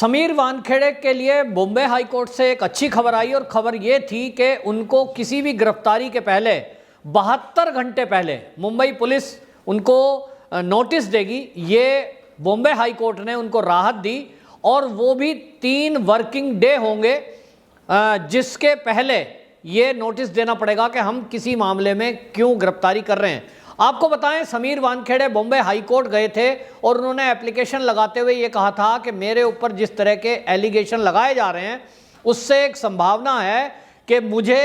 समीर वानखेड़े के लिए Bombay high court से एक अच्छी खबर आई और खबर ये थी कि उनको किसी भी गिरफ्तारी के पहले 72 घंटे पहले मुंबई पुलिस उनको नोटिस देगी। ये बॉम्बे हाई कोर्ट ने उनको राहत दी और वो भी 3 वर्किंग डे होंगे जिसके पहले ये नोटिस देना पड़ेगा कि हम किसी मामले में क्यों गिरफ्तारी कर रहे हैं। आपको बताएं, समीर वानखेड़े बॉम्बे हाई कोर्ट गए थे और उन्होंने एप्लीकेशन लगाते हुए ये कहा था कि मेरे ऊपर जिस तरह के एलिगेशन लगाए जा रहे हैं उससे एक संभावना है कि मुझे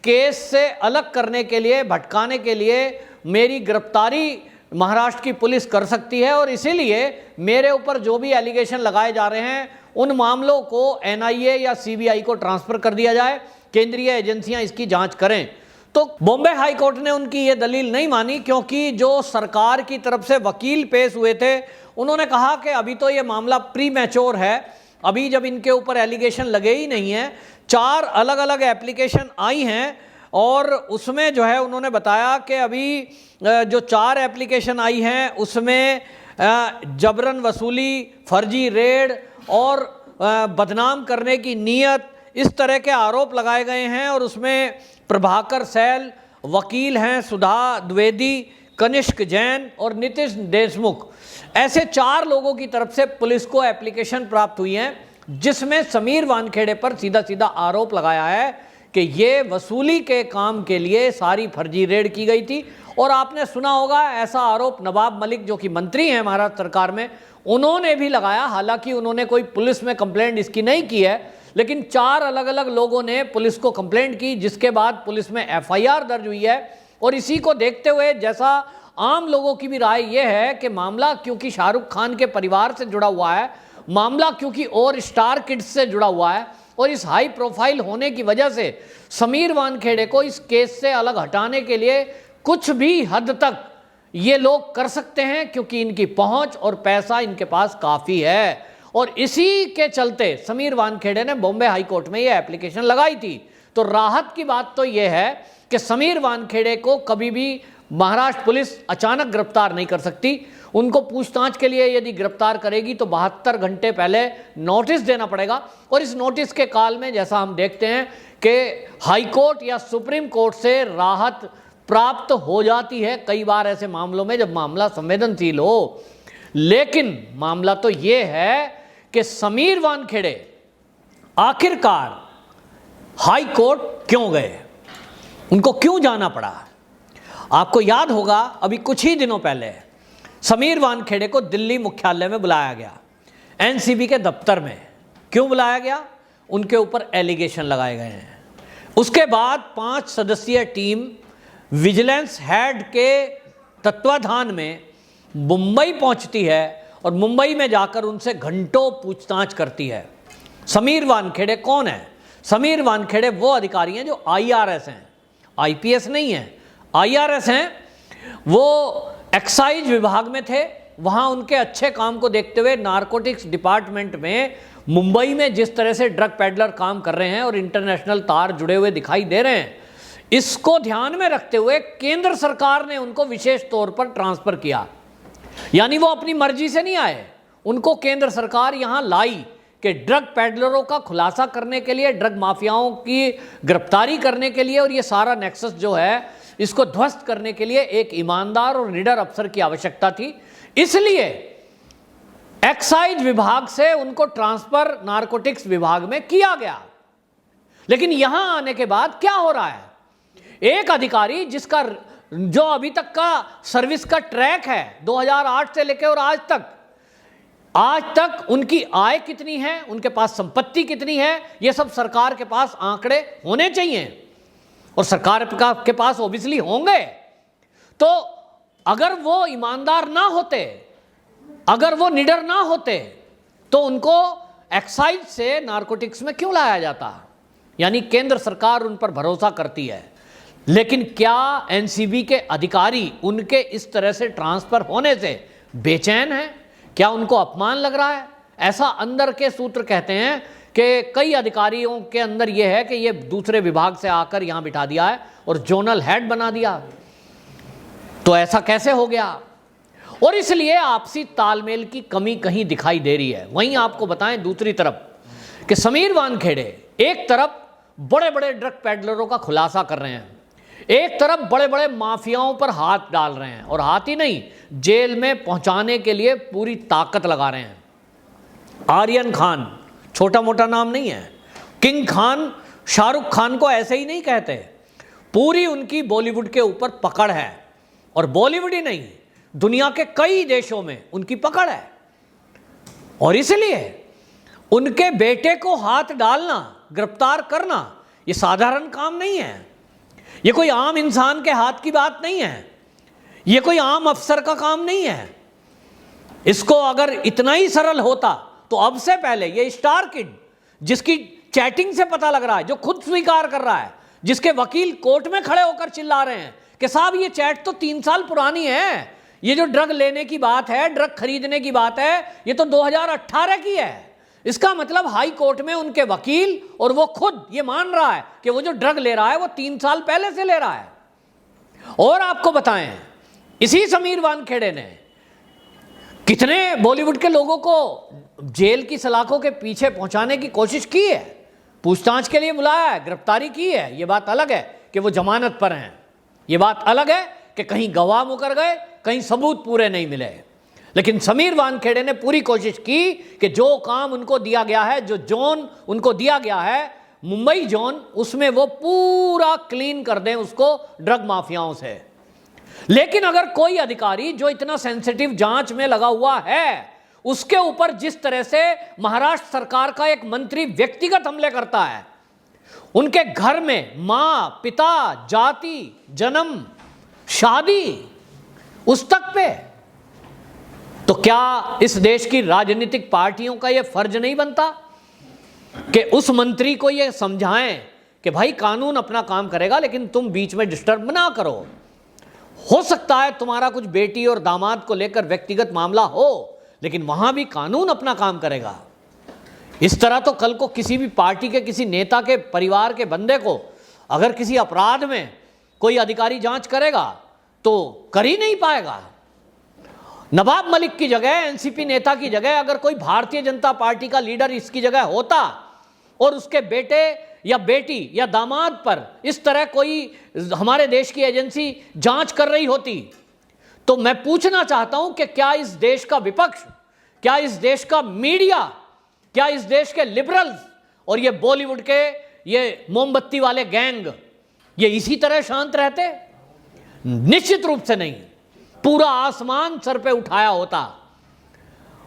केस से अलग करने के लिए, भटकाने के लिए मेरी गिरफ्तारी महाराष्ट्र की पुलिस कर सकती है और इसीलिए मेरे ऊपर जो भी एलिगेशन लगाए जा रहे हैं उन मामलों को एनआईए या सीबीआई को ट्रांसफर कर दिया जाए, केंद्रीय एजेंसियां इसकी जांच करें। तो बॉम्बे हाई कोर्ट ने उनकी ये दलील नहीं मानी, क्योंकि जो सरकार की तरफ से वकील पेश हुए थे उन्होंने कहा कि अभी तो ये मामला प्री मैच्योर है, अभी जब इनके ऊपर एलिगेशन लगे ही नहीं है। 4 अलग अलग एप्लीकेशन आई हैं और उसमें जो है उन्होंने बताया कि अभी जो 4 एप्लीकेशन आई हैं उसमें जबरन वसूली, फर्जी रेड और बदनाम करने की नीयत, इस तरह के आरोप लगाए गए हैं। और उसमें प्रभाकर सैल वकील हैं, सुधा द्विवेदी, कनिष्क जैन और नीतीश देशमुख, ऐसे 4 लोगों की तरफ से पुलिस को एप्लीकेशन प्राप्त हुई हैं जिसमें समीर वानखेड़े पर सीधा सीधा आरोप लगाया है कि ये वसूली के काम के लिए सारी फर्जी रेड की गई थी। और आपने सुना होगा ऐसा आरोप नवाब मलिक जो कि मंत्री हैं महाराष्ट्र सरकार में, उन्होंने भी लगाया। हालांकि उन्होंने कोई पुलिस में कंप्लेंट इसकी नहीं की है, लेकिन 4 अलग अलग लोगों ने पुलिस को कंप्लेंट की जिसके बाद पुलिस में एफआईआर दर्ज हुई है। और इसी को देखते हुए जैसा आम लोगों की भी राय यह है कि मामला क्योंकि शाहरुख खान के परिवार से जुड़ा हुआ है, मामला क्योंकि और स्टार किड्स से जुड़ा हुआ है और इस हाई प्रोफाइल होने की वजह से समीर वानखेड़े को इस केस से अलग हटाने के लिए कुछ भी हद तक ये लोग कर सकते हैं, क्योंकि इनकी पहुंच और पैसा इनके पास काफ़ी है। और इसी के चलते समीर वानखेड़े ने बॉम्बे हाई कोर्ट में ये एप्लीकेशन लगाई थी। तो राहत की बात तो ये है कि समीर वानखेड़े को कभी भी महाराष्ट्र पुलिस अचानक गिरफ्तार नहीं कर सकती। उनको पूछताछ के लिए यदि गिरफ्तार करेगी तो 72 घंटे पहले नोटिस देना पड़ेगा। और इस नोटिस के काल में जैसा हम देखते हैं कि हाई कोर्ट या सुप्रीम कोर्ट से राहत प्राप्त हो जाती है कई बार ऐसे मामलों में जब मामला संवेदनशील हो। लेकिन मामला तो ये है कि समीर वानखेड़े आखिरकार हाई कोर्ट क्यों गए, उनको क्यों जाना पड़ा। आपको याद होगा अभी कुछ ही दिनों पहले समीर वानखेड़े को दिल्ली मुख्यालय में बुलाया गया, एनसीबी के दफ्तर में। क्यों बुलाया गया? उनके ऊपर एलिगेशन लगाए गए हैं। उसके बाद 5 सदस्यीय टीम विजिलेंस हेड के तत्वाधान में मुंबई पहुंचती है और मुंबई में जाकर उनसे घंटों पूछताछ करती है। समीर वानखेड़े कौन है? समीर वानखेड़े वो अधिकारी हैं जो आईआरएस हैं, आईपीएस नहीं है, आईआरएस हैं। वो एक्साइज विभाग में थे। वहाँ उनके अच्छे काम को देखते हुए नारकोटिक्स डिपार्टमेंट में मुंबई में जिस तरह से ड्रग पेडलर काम कर रहे हैं और इंटरनेशनल तार जुड़े हुए दिखाई दे रहे हैं, इसको ध्यान में रखते हुए केंद्र सरकार ने उनको विशेष तौर पर ट्रांसफर किया। यानी वो अपनी मर्जी से नहीं आए, उनको केंद्र सरकार यहाँ लाई कि ड्रग पेडलरों का खुलासा करने के लिए, ड्रग माफियाओं की गिरफ्तारी करने के लिए और ये सारा नेक्सस जो है इसको ध्वस्त करने के लिए एक ईमानदार और निडर अफसर की आवश्यकता थी। इसलिए एक्साइज विभाग से उनको ट्रांसफर नारकोटिक्स विभाग में किया गया। लेकिन यहां आने के बाद क्या हो रहा है? एक अधिकारी जिसका जो अभी तक का सर्विस का ट्रैक है 2008 से लेकर और आज तक उनकी आय कितनी है, उनके पास संपत्ति कितनी है, यह सब सरकार के पास आंकड़े होने चाहिए और सरकार के पास ओबियसली होंगे। तो अगर वो ईमानदार ना होते, अगर वो निडर ना होते, तो उनको एक्साइज से नारकोटिक्स में क्यों लाया जाता? यानी केंद्र सरकार उन पर भरोसा करती है। लेकिन क्या एनसीबी के अधिकारी उनके इस तरह से ट्रांसफर होने से बेचैन हैं? क्या उनको अपमान लग रहा है? ऐसा अंदर के सूत्र कहते हैं कि कई अधिकारियों के अंदर यह है कि ये दूसरे विभाग से आकर यहां बिठा दिया है और जोनल हेड बना दिया। तो ऐसा कैसे हो गया? और इसलिए आपसी तालमेल की कमी कहीं दिखाई दे रही है। वहीं आपको बताएं दूसरी तरफ कि समीर वानखेड़े एक तरफ बड़े बड़े ड्रग पैडलरों का खुलासा कर रहे हैं, एक तरफ बड़े बड़े माफियाओं पर हाथ डाल रहे हैं, और हाथ ही नहीं, जेल में पहुंचाने के लिए पूरी ताकत लगा रहे हैं। आर्यन खान छोटा मोटा नाम नहीं है, किंग खान शाहरुख खान को ऐसे ही नहीं कहते, पूरी उनकी बॉलीवुड के ऊपर पकड़ है, और बॉलीवुड ही नहीं दुनिया के कई देशों में उनकी पकड़ है। और इसलिए उनके बेटे को हाथ डालना, गिरफ्तार करना, ये साधारण काम नहीं है, ये कोई आम इंसान के हाथ की बात नहीं है, ये कोई आम अफसर का काम नहीं है। इसको अगर इतना ही सरल होता तो अब से पहले ये स्टार किड, जिसकी चैटिंग से पता लग रहा है, जो खुद स्वीकार कर रहा है, जिसके वकील कोर्ट में खड़े होकर चिल्ला रहे हैं कि साहब ये चैट तो 3 साल पुरानी है, ये जो ड्रग लेने की बात है, ड्रग खरीदने की बात है, ये तो 2018 की है। इसका मतलब हाई कोर्ट में उनके वकील और वो खुद ये मान रहा है कि वो जो ड्रग ले रहा है वो 3 साल पहले से ले रहा है। और आपको बताएं, इसी समीर वानखेड़े ने कितने बॉलीवुड के लोगों को जेल की सलाखों के पीछे पहुंचाने की कोशिश की है, पूछताछ के लिए बुलाया है, गिरफ्तारी की है। ये बात अलग है कि वो जमानत पर हैं, ये बात अलग है कि कहीं गवाह मुकर गए, कहीं सबूत पूरे नहीं मिले। लेकिन समीर वानखेड़े ने पूरी कोशिश की कि जो काम उनको दिया गया है, जो जोन उनको दिया गया है, मुंबई जोन, उसमें वो पूरा क्लीन कर दें उसको ड्रग माफियाओं से। लेकिन अगर कोई अधिकारी जो इतना सेंसिटिव जांच में लगा हुआ है, उसके ऊपर जिस तरह से महाराष्ट्र सरकार का एक मंत्री व्यक्तिगत हमले करता है, उनके घर में मां, पिता, जाति, जन्म, शादी, उस तक पे, तो क्या इस देश की राजनीतिक पार्टियों का यह फर्ज नहीं बनता कि उस मंत्री को यह समझाएं कि भाई कानून अपना काम करेगा, लेकिन तुम बीच में डिस्टर्ब ना करो। हो सकता है तुम्हारा कुछ बेटी और दामाद को लेकर व्यक्तिगत मामला हो, लेकिन वहां भी कानून अपना काम करेगा। इस तरह तो कल को किसी भी पार्टी के किसी नेता के परिवार के बंदे को अगर किसी अपराध में कोई अधिकारी जांच करेगा तो कर ही नहीं पाएगा। नवाब मलिक की जगह, एनसीपी नेता की जगह अगर कोई भारतीय जनता पार्टी का लीडर इसकी जगह होता और उसके बेटे या बेटी या दामाद पर इस तरह कोई हमारे देश की एजेंसी जांच कर रही होती, तो मैं पूछना चाहता हूं कि क्या इस देश का विपक्ष, क्या इस देश का मीडिया, क्या इस देश के लिबरल्स और ये बॉलीवुड के ये मोमबत्ती वाले गैंग ये इसी तरह शांत रहते? निश्चित रूप से नहीं। पूरा आसमान सर पे उठाया होता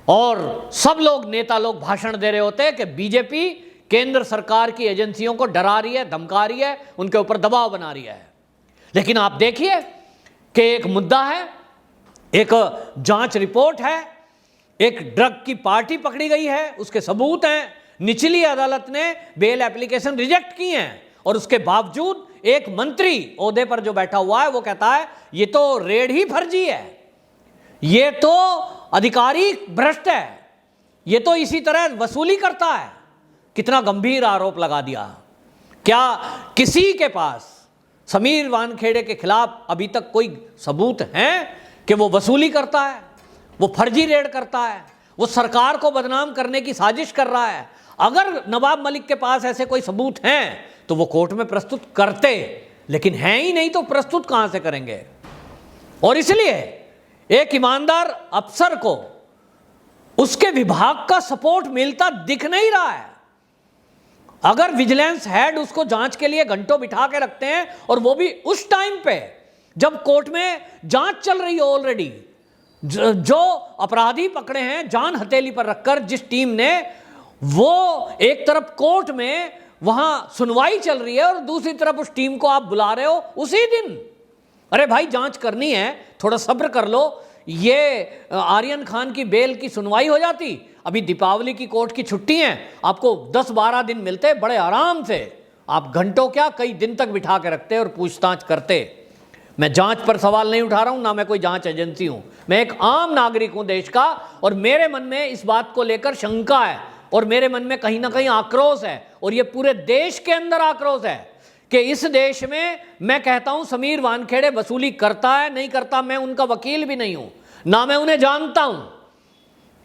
और सब लोग, नेता लोग भाषण दे रहे होते कि बीजेपी केंद्र सरकार की एजेंसियों को डरा रही है, धमका रही है, उनके ऊपर दबाव बना रही है। लेकिन आप देखिए कि एक मुद्दा है, एक जांच रिपोर्ट है, एक ड्रग की पार्टी पकड़ी गई है, उसके सबूत हैं, निचली अदालत ने बेल एप्लीकेशन रिजेक्ट की हैं, और उसके बावजूद एक मंत्री ओहदे पर जो बैठा हुआ है वो कहता है ये तो रेड ही फर्जी है, ये तो अधिकारी भ्रष्ट है, ये तो इसी तरह वसूली करता है। कितना गंभीर आरोप लगा दिया। क्या किसी के पास समीर वानखेड़े के खिलाफ अभी तक कोई सबूत हैं कि वो वसूली करता है, वो फर्जी रेड करता है, वो सरकार को बदनाम करने की साजिश कर रहा है? अगर नवाब मलिक के पास ऐसे कोई सबूत हैं तो वो कोर्ट में प्रस्तुत करते, लेकिन हैं ही नहीं तो प्रस्तुत कहां से करेंगे? और इसलिए एक ईमानदार अफसर को उसके विभाग का सपोर्ट मिलता दिख नहीं रहा है। अगर विजिलेंस हेड उसको जांच के लिए घंटों बिठा के रखते हैं, और वो भी उस टाइम पे जब कोर्ट में जांच चल रही है ऑलरेडी, जो अपराधी पकड़े हैं जान हथेली पर रखकर जिस टीम ने, वो एक तरफ कोर्ट में वहां सुनवाई चल रही है और दूसरी तरफ उस टीम को आप बुला रहे हो उसी दिन। अरे भाई जांच करनी है, थोड़ा सब्र कर लो। ये आर्यन खान की बेल की सुनवाई हो जाती, अभी दीपावली की कोर्ट की छुट्टी है, आपको 10-12 दिन मिलते, बड़े आराम से आप घंटों क्या कई दिन तक बिठा के रखते और पूछताछ करते। मैं जांच पर सवाल नहीं उठा रहा हूं, ना मैं कोई जांच एजेंसी हूं, मैं एक आम नागरिक हूं देश का, और मेरे मन में इस बात को लेकर शंका है और मेरे मन में कहीं ना कहीं आक्रोश है, और ये पूरे देश के अंदर आक्रोश है कि इस देश में मैं कहता हूं समीर वानखेड़े वसूली करता है नहीं करता, मैं उनका वकील भी नहीं हूं, ना मैं उन्हें जानता हूं।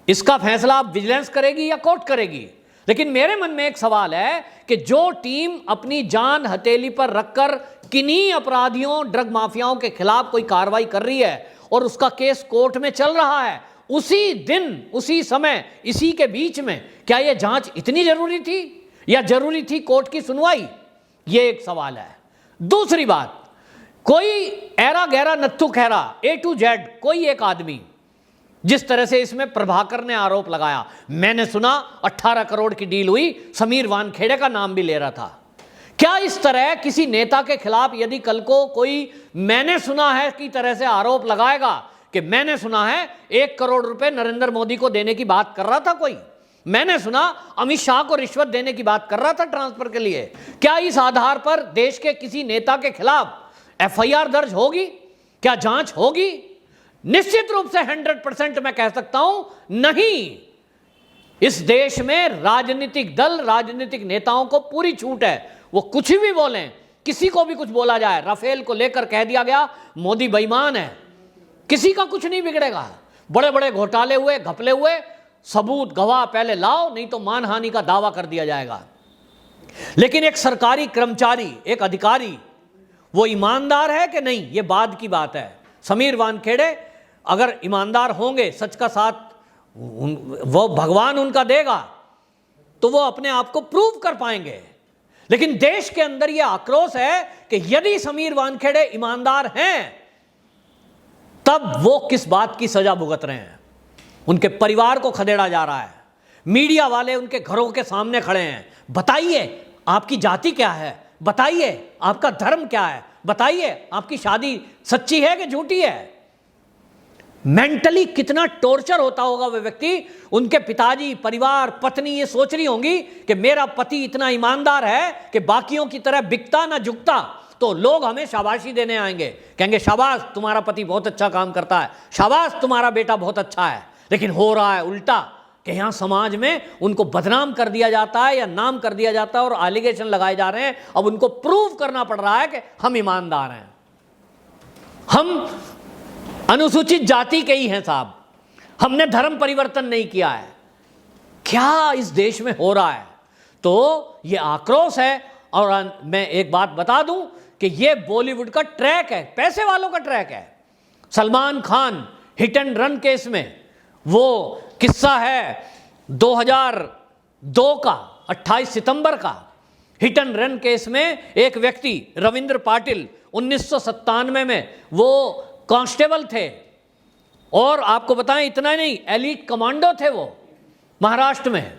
इसका फैसला आप विजिलेंस करेगी या कोर्ट करेगी। लेकिन मेरे मन में एक सवाल है कि जो टीम अपनी जान हथेली पर रखकर किन्हीं अपराधियों, ड्रग माफियाओं के खिलाफ कोई कार्रवाई कर रही है और उसका केस कोर्ट में चल रहा है, उसी दिन, उसी समय, इसी के बीच में क्या यह जांच इतनी जरूरी थी या जरूरी थी कोर्ट की सुनवाई? यह एक सवाल है। दूसरी बात, कोई ऐरा गहरा नत्थु खैरा A to Z कोई एक आदमी, जिस तरह से इसमें प्रभाकर ने आरोप लगाया, मैंने सुना 18 करोड़ की डील हुई, समीर वानखेड़े का नाम भी ले रहा था। क्या इस तरह किसी नेता के खिलाफ यदि कल को कोई मैंने सुना है की तरह से आरोप लगाएगा कि मैंने सुना है 1 करोड़ रुपए नरेंद्र मोदी को देने की बात कर रहा था, कोई मैंने सुना अमित शाह को रिश्वत देने की बात कर रहा था ट्रांसफर के लिए, क्या इस आधार पर देश के किसी नेता के खिलाफ FIR दर्ज होगी? क्या जांच होगी? निश्चित रूप से 100% मैं कह सकता हूं नहीं। इस देश में राजनीतिक दल, राजनीतिक नेताओं को पूरी छूट है, वो कुछ भी बोलें, किसी को भी कुछ बोला जाए। राफेल को लेकर कह दिया गया मोदी बेईमान है, किसी का कुछ नहीं बिगड़ेगा। बड़े बड़े घोटाले हुए, घपले हुए, सबूत गवाह पहले लाओ, नहीं तो मानहानि का दावा कर दिया जाएगा। लेकिन एक सरकारी कर्मचारी, एक अधिकारी, वो ईमानदार है कि नहीं, ये बाद की बात है। समीर वानखेड़े अगर ईमानदार होंगे, सच का साथ वो भगवान उनका देगा, तो वो अपने आप को प्रूव कर पाएंगे। लेकिन देश के अंदर यह आक्रोश है कि यदि समीर वानखेड़े ईमानदार हैं, तब वो किस बात की सजा भुगत रहे हैं? उनके परिवार को खदेड़ा जा रहा है, मीडिया वाले उनके घरों के सामने खड़े हैं। बताइए आपकी जाति क्या है, बताइए आपका धर्म क्या है, बताइए आपकी शादी सच्ची है कि झूठी है। मेंटली कितना टॉर्चर होता होगा वह व्यक्ति, उनके पिताजी, परिवार, पत्नी ये सोच रही होंगी कि मेरा पति इतना ईमानदार है कि बाकियों की तरह बिकता ना झुकता, तो लोग हमें शाबाशी देने आएंगे, कहेंगे शाबाश तुम्हारा पति बहुत अच्छा काम करता है, शाबाश तुम्हारा बेटा बहुत अच्छा है। लेकिन हो रहा है उल्टा कि यहां समाज में उनको बदनाम कर दिया जाता है या नाम कर दिया जाता है और एलिगेशन लगाए जा रहे हैं। अब उनको प्रूव करना पड़ रहा है कि हम ईमानदार हैं, हम अनुसूचित जाति के ही हैं साहब, हमने धर्म परिवर्तन नहीं किया है। क्या इस देश में हो रहा है? तो ये आक्रोश है। और मैं एक बात बता दूं कि ये बॉलीवुड का ट्रैक है, पैसे वालों का ट्रैक है। Salman Khan hit and run case में वो किस्सा है 2002 का, 28 सितंबर का। हिट एंड रन केस में एक व्यक्ति रविंद्र पाटिल 1997 में वो कांस्टेबल थे, और आपको बताएं इतना नहीं, एलीट कमांडो थे वो महाराष्ट्र में।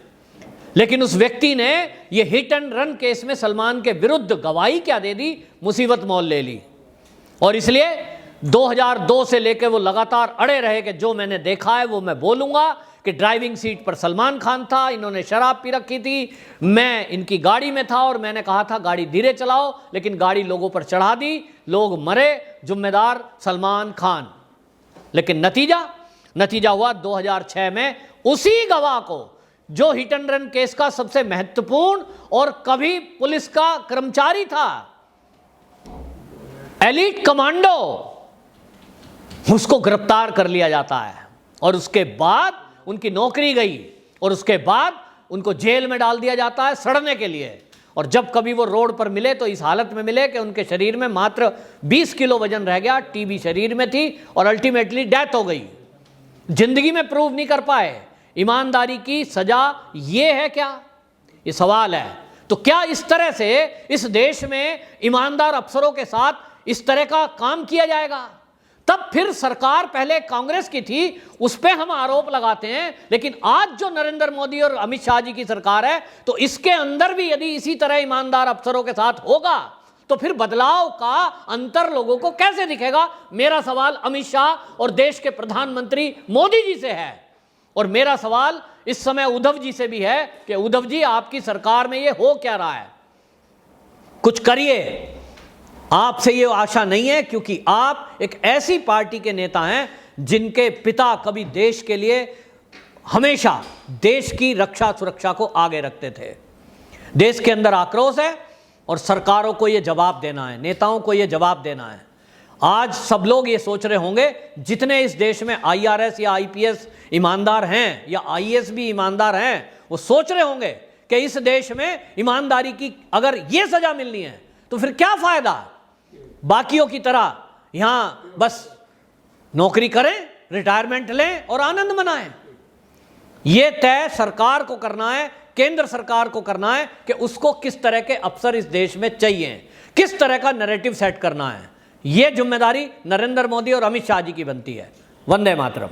लेकिन उस व्यक्ति ने ये हिट एंड रन केस में सलमान के विरुद्ध गवाही क्या दे दी, मुसीबत मोल ले ली। और इसलिए 2002 से लेकर वो लगातार अड़े रहे कि जो मैंने देखा है वो मैं बोलूंगा, कि ड्राइविंग सीट पर सलमान खान था, इन्होंने शराब पी रखी थी, मैं इनकी गाड़ी में था और मैंने कहा था गाड़ी धीरे चलाओ, लेकिन गाड़ी लोगों पर चढ़ा दी, लोग मरे, जिम्मेदार सलमान खान। लेकिन नतीजा हुआ 2006 में उसी गवाह को, जो हिट एंड रन केस का सबसे महत्वपूर्ण और कभी पुलिस का कर्मचारी था, एलीट कमांडो, उसको गिरफ्तार कर लिया जाता है। और उसके बाद उनकी नौकरी गई और उसके बाद उनको जेल में डाल दिया जाता है सड़ने के लिए। और जब कभी वो रोड पर मिले तो इस हालत में मिले कि उनके शरीर में मात्र 20 किलो वजन रह गया, टीबी शरीर में थी और अल्टीमेटली डेथ हो गई। जिंदगी में प्रूव नहीं कर पाए। ईमानदारी की सजा ये है क्या? ये सवाल है। तो क्या इस तरह से इस देश में ईमानदार अफसरों के साथ इस तरह का काम किया जाएगा? तब फिर सरकार पहले कांग्रेस की थी, उस पर हम आरोप लगाते हैं, लेकिन आज जो नरेंद्र मोदी और अमित शाह जी की सरकार है, तो इसके अंदर भी यदि इसी तरह ईमानदार अफसरों के साथ होगा तो फिर बदलाव का अंतर लोगों को कैसे दिखेगा? मेरा सवाल अमित शाह और देश के प्रधानमंत्री मोदी जी से है, और मेरा सवाल इस समय उद्धव जी से भी है कि उद्धव जी आपकी सरकार में ये हो क्या रहा है? कुछ करिए। आपसे ये आशा नहीं है, क्योंकि आप एक ऐसी पार्टी के नेता हैं जिनके पिता कभी देश के लिए हमेशा देश की रक्षा सुरक्षा को आगे रखते थे। देश के अंदर आक्रोश है और सरकारों को ये जवाब देना है, नेताओं को ये जवाब देना है। आज सब लोग ये सोच रहे होंगे, जितने इस देश में IRS या IPS ईमानदार हैं या IAS भी ईमानदार हैं, वो सोच रहे होंगे कि इस देश में ईमानदारी की अगर ये सजा मिलनी है तो फिर क्या फायदा, बाकियों की तरह यहां बस नौकरी करें, रिटायरमेंट लें और आनंद मनाएं। ये तय सरकार को करना है, केंद्र सरकार को करना है कि उसको किस तरह के अफसर इस देश में चाहिए, किस तरह का नैरेटिव सेट करना है। ये जिम्मेदारी नरेंद्र मोदी और अमित शाह जी की बनती है। वंदे मातरम।